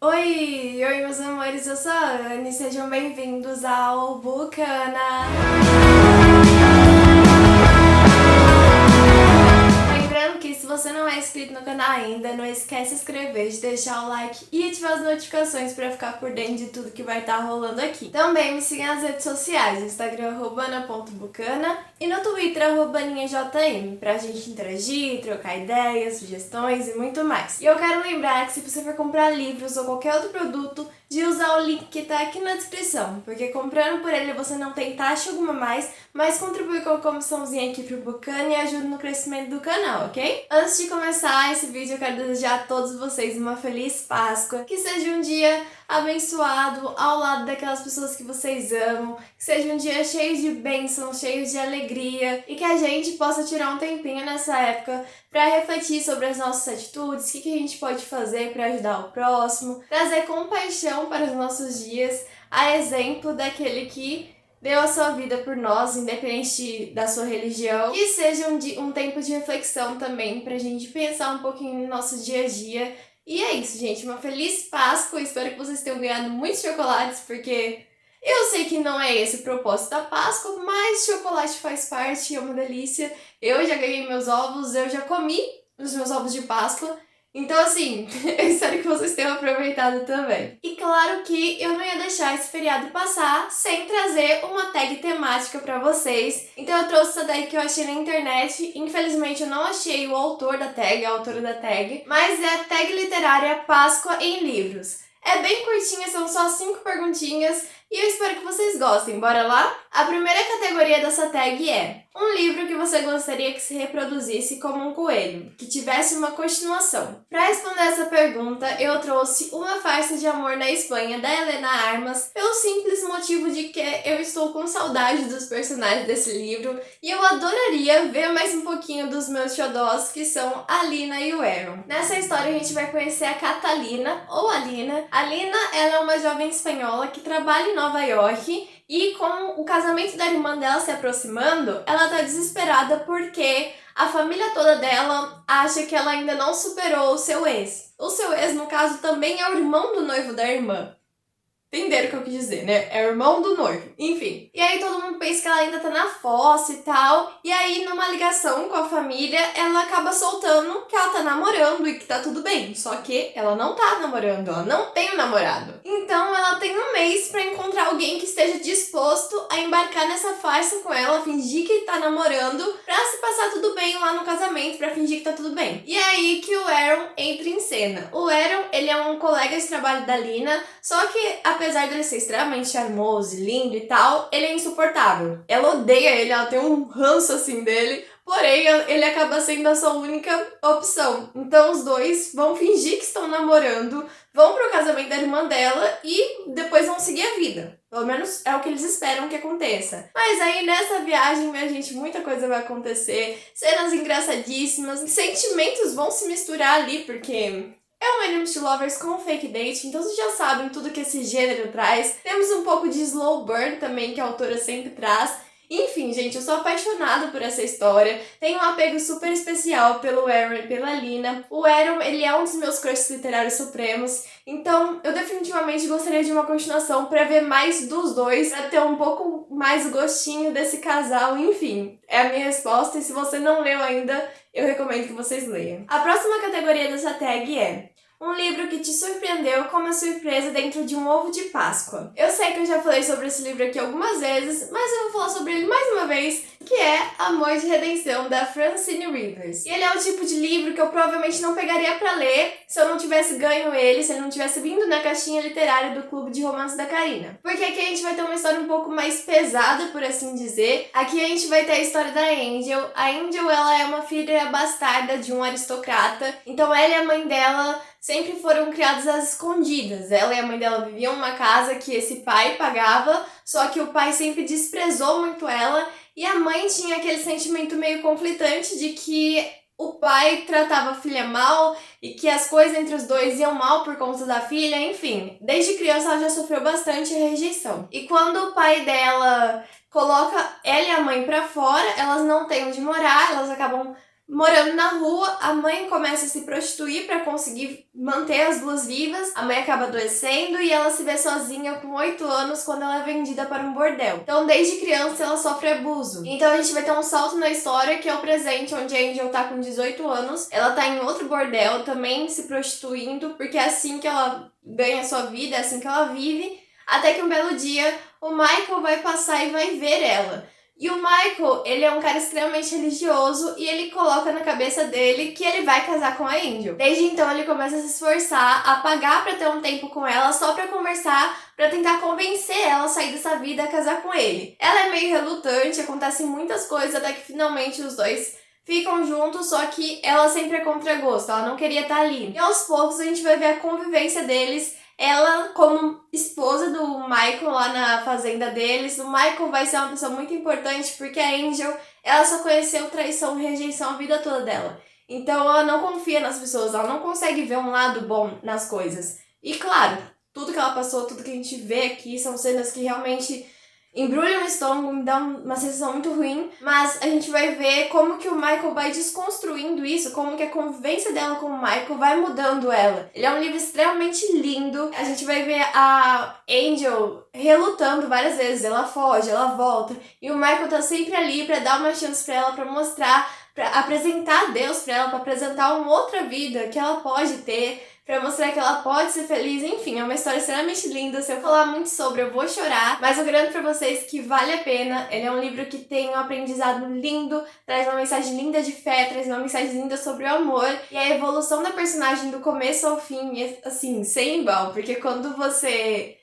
Oi, meus amores, eu sou a Anne, sejam bem-vindos ao Bucana. Lembrando que se você não é inscrito no canal ainda, não esquece de se inscrever, de deixar o like e ativar as notificações para ficar por dentro de tudo que vai estar rolando aqui. Também me siga nas redes sociais, no Instagram @ana.bucana e no Twitter @aninhajm, pra gente interagir, trocar ideias, sugestões e muito mais. E eu quero lembrar que se você for comprar livros ou qualquer outro produto, de usar o link que tá aqui na descrição, porque comprando por ele você não tem taxa alguma mais, mas contribui com a comissãozinha aqui pro Bucana e ajuda no crescimento do canal, ok? Antes de começar esse vídeo, eu quero desejar a todos vocês uma feliz Páscoa, que seja um dia abençoado ao lado daquelas pessoas que vocês amam, que seja um dia cheio de bênçãos, cheio de alegria e que a gente possa tirar um tempinho nessa época para refletir sobre as nossas atitudes, o que a gente pode fazer para ajudar o próximo, trazer compaixão para os nossos dias, a exemplo daquele que deu a sua vida por nós, independente da sua religião. Que seja um tempo de reflexão também, pra gente pensar um pouquinho no nosso dia a dia. E é isso, gente. Uma feliz Páscoa. Espero que vocês tenham ganhado muitos chocolates, porque eu sei que não é esse o propósito da Páscoa, mas chocolate faz parte, é uma delícia. Eu já ganhei meus ovos, eu já comi os meus ovos de Páscoa. Então, assim, eu espero que vocês tenham aproveitado também. E claro que eu não ia deixar esse feriado passar sem trazer uma tag temática pra vocês. Então eu trouxe essa tag que eu achei na internet. Infelizmente eu não achei o autor da tag, a autora da tag, mas é a tag literária Páscoa em Livros. É bem curtinha, são só 5 perguntinhas e eu espero que vocês gostem. Bora lá? A primeira categoria dessa tag é um livro que você gostaria que se reproduzisse como um coelho, que tivesse uma continuação. Para responder essa pergunta, eu trouxe Uma Farsa de Amor na Espanha, da Helena Armas, pelo simples motivo de que eu estou com saudade dos personagens desse livro e eu adoraria ver mais um pouquinho dos meus xodós, que são a Lina e o Aaron. Nessa história a gente vai conhecer a Catalina, ou a Lina. A Lina, ela é uma jovem espanhola que trabalha em Nova York e com o casamento da irmã dela se aproximando, ela tá desesperada porque a família toda dela acha que ela ainda não superou o seu ex. O seu ex, no caso, também é o irmão do noivo da irmã. Entenderam o que eu quis dizer, né? É o irmão do noivo. Enfim. E aí todo mundo pensa que ela ainda tá na fossa e tal. E aí, numa ligação com a família, ela acaba soltando que ela tá namorando e que tá tudo bem. Só que ela não tá namorando, ela não tem um namorado. Então ela tem um mês pra encontrar alguém que esteja disposto a embarcar nessa farsa com ela, fingir que tá namorando, pra se passar tudo bem lá no casamento, pra fingir que tá tudo bem. E é aí que o Aaron entra em cena. O Aaron, ele é um colega de trabalho da Lina, só que apesar dele ser extremamente charmoso, lindo e tal, ele é insuportável. Ela odeia ele, ela tem um ranço assim dele, porém ele acaba sendo a sua única opção. Então os dois vão fingir que estão namorando, vão pro casamento da irmã dela e depois vão seguir a vida. Pelo menos é o que eles esperam que aconteça. Mas aí nessa viagem, minha gente, muita coisa vai acontecer, cenas engraçadíssimas, sentimentos vão se misturar ali, porque é um Enemies to Lovers com fake date, então vocês já sabem tudo que esse gênero traz. Temos um pouco de slow burn também, que a autora sempre traz. Enfim, gente, eu sou apaixonada por essa história. Tenho um apego super especial pelo Aaron e pela Lina. O Aaron, ele é um dos meus crushes literários supremos. Então, eu definitivamente gostaria de uma continuação pra ver mais dos dois, pra ter um pouco mais o gostinho desse casal. Enfim, é a minha resposta. E se você não leu ainda, eu recomendo que vocês leiam. A próxima categoria dessa tag é um livro que te surpreendeu com uma surpresa dentro de um ovo de Páscoa. Eu sei que eu já falei sobre esse livro aqui algumas vezes, mas eu vou falar sobre ele mais uma vez, que é Amor de Redenção, da Francine Rivers. E ele é o tipo de livro que eu provavelmente não pegaria pra ler se eu não tivesse ganho ele, se ele não tivesse vindo na caixinha literária do Clube de Romance da Karina. Porque aqui a gente vai ter uma história um pouco mais pesada, por assim dizer. Aqui a gente vai ter a história da Angel. A Angel, ela é uma filha bastarda de um aristocrata, então ela e a mãe dela sempre foram criadas às escondidas. Ela e a mãe dela viviam numa casa que esse pai pagava, só que o pai sempre desprezou muito ela e a mãe tinha aquele sentimento meio conflitante de que o pai tratava a filha mal e que as coisas entre os dois iam mal por conta da filha, enfim. Desde criança ela já sofreu bastante rejeição. E quando o pai dela coloca ela e a mãe pra fora, elas não têm onde morar, elas acabam morando na rua, a mãe começa a se prostituir para conseguir manter as duas vivas. A mãe acaba adoecendo e ela se vê sozinha com 8 anos quando ela é vendida para um bordel. Então, desde criança, ela sofre abuso. Então, a gente vai ter um salto na história, que é o presente, onde a Angel tá com 18 anos. Ela tá em outro bordel, também se prostituindo, porque é assim que ela ganha sua vida, é assim que ela vive. Até que um belo dia, o Michael vai passar e vai ver ela. E o Michael, ele é um cara extremamente religioso e ele coloca na cabeça dele que ele vai casar com a Angel. Desde então, ele começa a se esforçar, a pagar pra ter um tempo com ela, só pra conversar, pra tentar convencer ela a sair dessa vida e a casar com ele. Ela é meio relutante, acontecem muitas coisas até que finalmente os dois ficam juntos, só que ela sempre é contra gosto, ela não queria estar ali. E aos poucos a gente vai ver a convivência deles. Ela, como esposa do Michael lá na fazenda deles, o Michael vai ser uma pessoa muito importante porque a Angel, ela só conheceu traição e rejeição a vida toda dela. Então ela não confia nas pessoas, ela não consegue ver um lado bom nas coisas. E claro, tudo que ela passou, tudo que a gente vê aqui são cenas que realmente embrulha o estômago, me dá uma sensação muito ruim, mas a gente vai ver como que o Michael vai desconstruindo isso, como que a convivência dela com o Michael vai mudando ela. Ele é um livro extremamente lindo, a gente vai ver a Angel relutando várias vezes, ela foge, ela volta, e o Michael tá sempre ali pra dar uma chance pra ela, pra mostrar, pra apresentar Deus pra ela, pra apresentar uma outra vida que ela pode ter, pra mostrar que ela pode ser feliz. Enfim, é uma história extremamente linda. Se eu falar muito sobre, eu vou chorar. Mas eu garanto pra vocês que vale a pena. Ele é um livro que tem um aprendizado lindo, traz uma mensagem linda de fé, traz uma mensagem linda sobre o amor. E a evolução da personagem do começo ao fim é, assim, sem igual. Porque quando você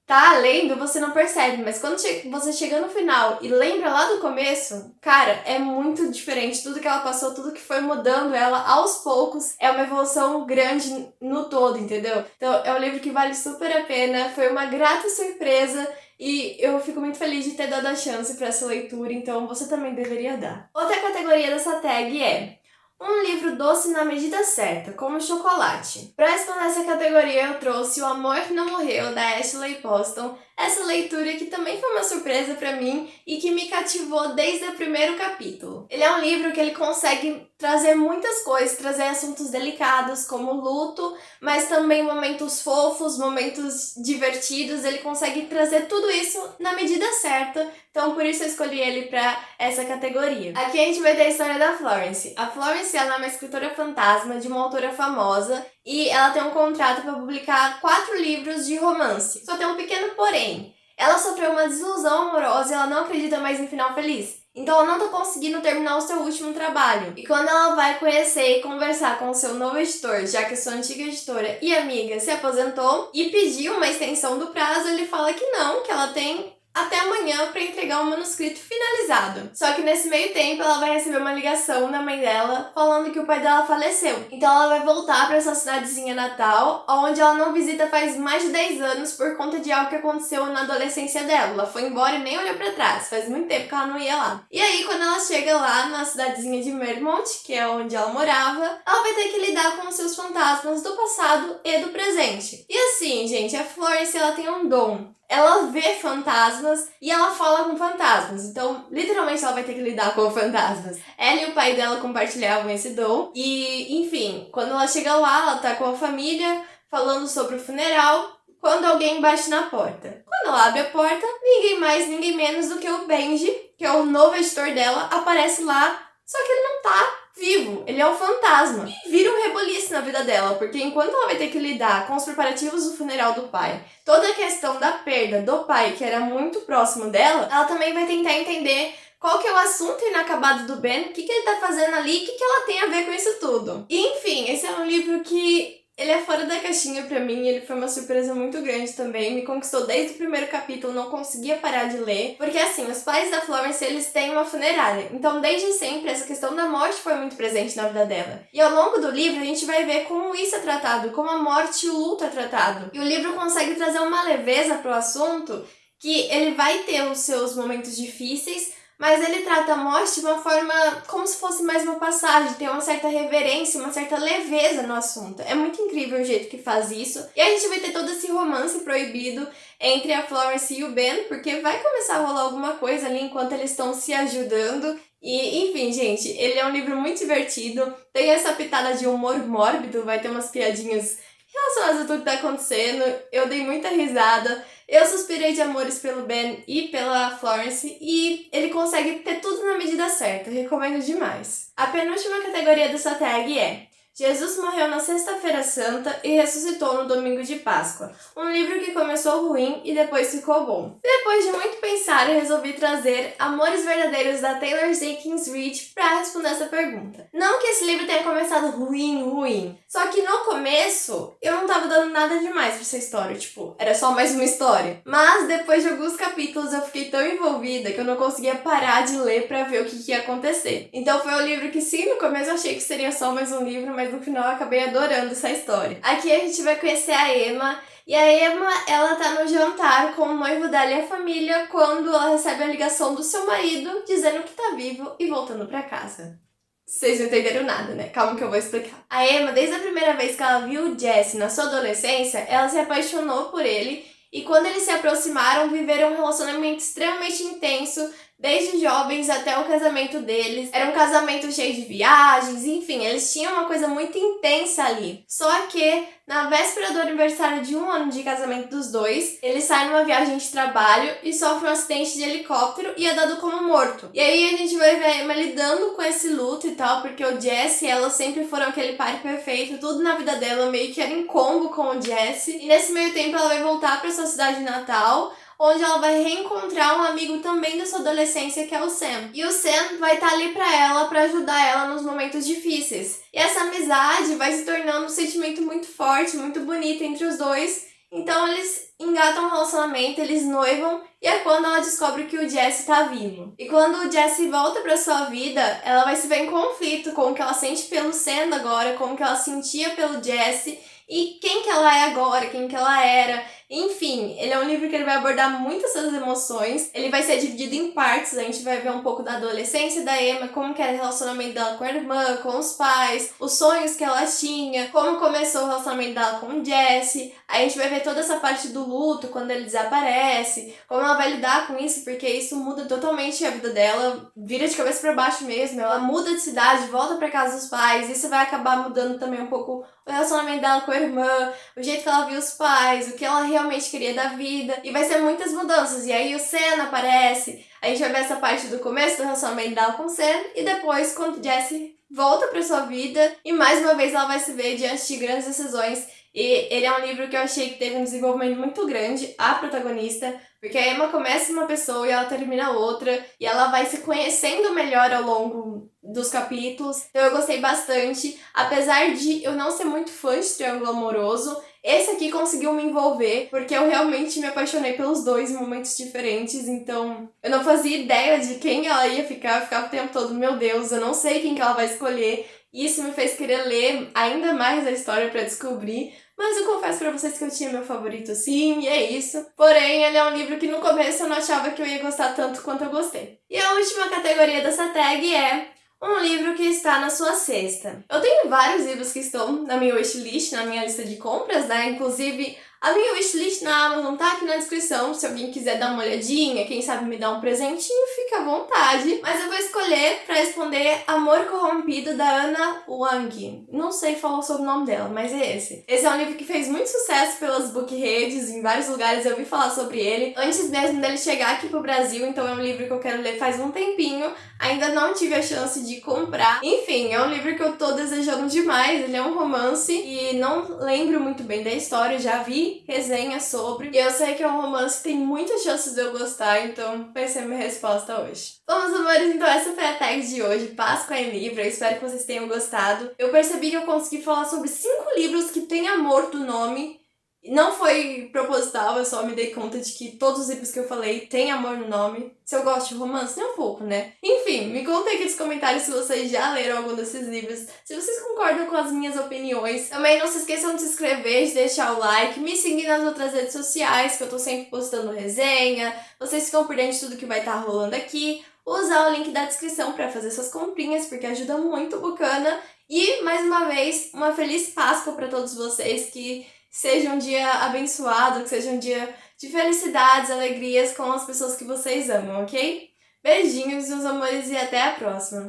tá lendo, você não percebe, mas quando você chega no final e lembra lá do começo, cara, é muito diferente. Tudo que ela passou, tudo que foi mudando ela aos poucos, é uma evolução grande no todo, entendeu? Então é um livro que vale super a pena, foi uma grata surpresa e eu fico muito feliz de ter dado a chance para essa leitura, então você também deveria dar. Outra categoria dessa tag é um livro doce na medida certa, como chocolate. Para responder essa categoria, eu trouxe O Amor Que Não Morreu, da Ashley Poston. Essa leitura que também foi uma surpresa para mim e que me cativou desde o primeiro capítulo. Ele é um livro que ele consegue trazer muitas coisas, trazer assuntos delicados como luto, mas também momentos fofos, momentos divertidos. Ele consegue trazer tudo isso na medida certa, então por isso eu escolhi ele para essa categoria. Aqui a gente vai ter a história da Florence. A Florence, ela é uma escritora fantasma de uma autora famosa e ela tem um contrato para publicar 4 livros de romance. Só tem um pequeno porém. Ela sofreu uma desilusão amorosa e ela não acredita mais em final feliz. Então ela não tá conseguindo terminar o seu último trabalho. E quando ela vai conhecer e conversar com o seu novo editor, já que a sua antiga editora e amiga se aposentou e pediu uma extensão do prazo, ele fala que não, que ela tem até amanhã para entregar um manuscrito finalizado. Só que nesse meio tempo ela vai receber uma ligação da mãe dela falando que o pai dela faleceu. Então ela vai voltar para essa cidadezinha natal, onde ela não visita faz mais de 10 anos por conta de algo que aconteceu na adolescência dela. Ela foi embora e nem olhou para trás, faz muito tempo que ela não ia lá. E aí quando ela chega lá na cidadezinha de Mermont, que é onde ela morava, ela vai ter que lidar com os seus fantasmas do passado e do presente. E assim, gente, a Florence, ela tem um dom. Ela vê fantasmas e ela fala com fantasmas. Então, literalmente, ela vai ter que lidar com fantasmas. Ela e o pai dela compartilhavam esse dom. E, enfim, quando ela chega lá, ela tá com a família falando sobre o funeral, quando alguém bate na porta. Quando ela abre a porta, ninguém mais, ninguém menos do que o Benji, que é o novo editor dela, aparece lá. Só que ele não tá vivo, ele é um fantasma. E vira um reboliço na vida dela, porque enquanto ela vai ter que lidar com os preparativos do funeral do pai, toda a questão da perda do pai, que era muito próximo dela, ela também vai tentar entender qual que é o assunto inacabado do Ben, o que ele tá fazendo ali, o que ela tem a ver com isso tudo. E, enfim, esse é um livro que ele é fora da caixinha pra mim, ele foi uma surpresa muito grande também, me conquistou desde o primeiro capítulo, não conseguia parar de ler, porque assim, os pais da Florence, eles têm uma funerária, então desde sempre essa questão da morte foi muito presente na vida dela. E ao longo do livro a gente vai ver como isso é tratado, como a morte e o luto é tratado. E o livro consegue trazer uma leveza pro assunto, que ele vai ter os seus momentos difíceis, mas ele trata a morte de uma forma como se fosse mais uma passagem, tem uma certa reverência, uma certa leveza no assunto. É muito incrível o jeito que faz isso. E a gente vai ter todo esse romance proibido entre a Florence e o Ben, porque vai começar a rolar alguma coisa ali enquanto eles estão se ajudando. E, enfim, gente, ele é um livro muito divertido, tem essa pitada de humor mórbido, vai ter umas piadinhas relacionadas a tudo que tá acontecendo. Eu dei muita risada, eu suspirei de amores pelo Ben e pela Florence, e ele consegue ter tudo na medida certa, recomendo demais. A penúltima categoria dessa tag é Jesus morreu na Sexta-feira Santa e ressuscitou no Domingo de Páscoa. Um livro que começou ruim e depois ficou bom. Depois de muito pensar, eu resolvi trazer Amores Verdadeiros da Taylor Jenkins Reid para responder essa pergunta. Não que esse livro tenha começado ruim. Só que no começo, eu não tava dando nada demais pra essa história. Tipo, era só mais uma história. Mas depois de alguns capítulos, eu fiquei tão envolvida que eu não conseguia parar de ler pra ver o que ia acontecer. Então foi um livro que sim, no começo eu achei que seria só mais um livro, mas no final eu acabei adorando essa história. Aqui a gente vai conhecer a Emma, e a Emma, ela tá no jantar com o noivo dela e a família quando ela recebe a ligação do seu marido dizendo que tá vivo e voltando pra casa. Vocês não entenderam nada, né? Calma que eu vou explicar. A Emma, desde a primeira vez que ela viu o Jesse na sua adolescência, ela se apaixonou por ele e quando eles se aproximaram, viveram um relacionamento extremamente intenso, desde jovens até o casamento deles. Era um casamento cheio de viagens, enfim, eles tinham uma coisa muito intensa ali. Só que, na véspera do aniversário de 1 ano de casamento dos dois, eles saem numa viagem de trabalho e sofrem um acidente de helicóptero e é dado como morto. E aí a gente vai ver a Emma lidando com esse luto e tal, porque o Jesse e ela sempre foram aquele par perfeito, tudo na vida dela meio que era em combo com o Jesse. E nesse meio tempo ela vai voltar pra sua cidade natal, onde ela vai reencontrar um amigo também da sua adolescência, que é o Sam. E o Sam vai estar ali pra ela, pra ajudar ela nos momentos difíceis. E essa amizade vai se tornando um sentimento muito forte, muito bonito entre os dois. Então eles engatam um relacionamento, eles noivam, e é quando ela descobre que o Jesse tá vivo. E quando o Jesse volta pra sua vida, ela vai se ver em conflito com o que ela sente pelo Sam agora, com o que ela sentia pelo Jesse, e quem que ela é agora, quem que ela era. Enfim, ele é um livro que ele vai abordar muitas dessas emoções. Ele vai ser dividido em partes, a gente vai ver um pouco da adolescência da Emma, como que era o relacionamento dela com a irmã, com os pais, os sonhos que ela tinha, como começou o relacionamento dela com o Jesse. A gente vai ver toda essa parte do luto, quando ele desaparece, como ela vai lidar com isso, porque isso muda totalmente a vida dela, vira de cabeça pra baixo mesmo. Ela muda de cidade, volta pra casa dos pais, isso vai acabar mudando também um pouco o relacionamento dela com a irmã, o jeito que ela viu os pais, o que ela realmente queria da vida. E vai ser muitas mudanças. E aí o Sam aparece, a gente vai ver essa parte do começo do relacionamento dela com o Sam, e depois quando Jesse volta pra sua vida, e mais uma vez ela vai se ver diante de grandes decisões. E ele é um livro que eu achei que teve um desenvolvimento muito grande, a protagonista, porque a Emma começa uma pessoa e ela termina outra, e ela vai se conhecendo melhor ao longo dos capítulos. Então eu gostei bastante, apesar de eu não ser muito fã de Triângulo Amoroso, esse aqui conseguiu me envolver, porque eu realmente me apaixonei pelos dois em momentos diferentes, então eu não fazia ideia de quem ela ia ficar, eu ficava o tempo todo, meu Deus, eu não sei quem que ela vai escolher. Isso me fez querer ler ainda mais a história pra descobrir, mas eu confesso pra vocês que eu tinha meu favorito sim, e é isso. Porém, ele é um livro que no começo eu não achava que eu ia gostar tanto quanto eu gostei. E a última categoria dessa tag é um livro que está na sua cesta. Eu tenho vários livros que estão na minha wishlist, na minha lista de compras, né? Inclusive, a minha wishlist na Amazon tá aqui na descrição, se alguém quiser dar uma olhadinha, quem sabe me dar um presentinho, fica à vontade. Mas eu vou escolher pra responder Amor Corrompido, da Ana Wang. Não sei falar sobre o nome dela, mas é esse. Esse é um livro que fez muito sucesso pelas bookredes, em vários lugares eu ouvi falar sobre ele, antes mesmo dele chegar aqui pro Brasil, então é um livro que eu quero ler faz um tempinho, ainda não tive a chance de comprar. Enfim, é um livro que eu tô desejando demais, ele é um romance e não lembro muito bem da história, já vi resenha sobre, e eu sei que é um romance que tem muitas chances de eu gostar, então vai ser minha resposta hoje. Bom, meus amores, então essa foi a tag de hoje, Páscoa em Livro, eu espero que vocês tenham gostado. Eu percebi que eu consegui falar sobre 5 livros que têm amor no nome. Não foi proposital, eu só me dei conta de que todos os livros que eu falei têm amor no nome. Se eu gosto de romance, nem um pouco, né? Enfim, me contem aqui nos comentários se vocês já leram algum desses livros, se vocês concordam com as minhas opiniões. Também não se esqueçam de se inscrever, de deixar o like, me seguir nas outras redes sociais, que eu tô sempre postando resenha, vocês ficam por dentro de tudo que vai estar rolando aqui. Usar o link da descrição para fazer suas comprinhas, porque ajuda muito o Bucana. E, mais uma vez, uma feliz Páscoa para todos vocês, que seja um dia abençoado, que seja um dia de felicidades, alegrias com as pessoas que vocês amam, ok? Beijinhos, meus amores, e até a próxima!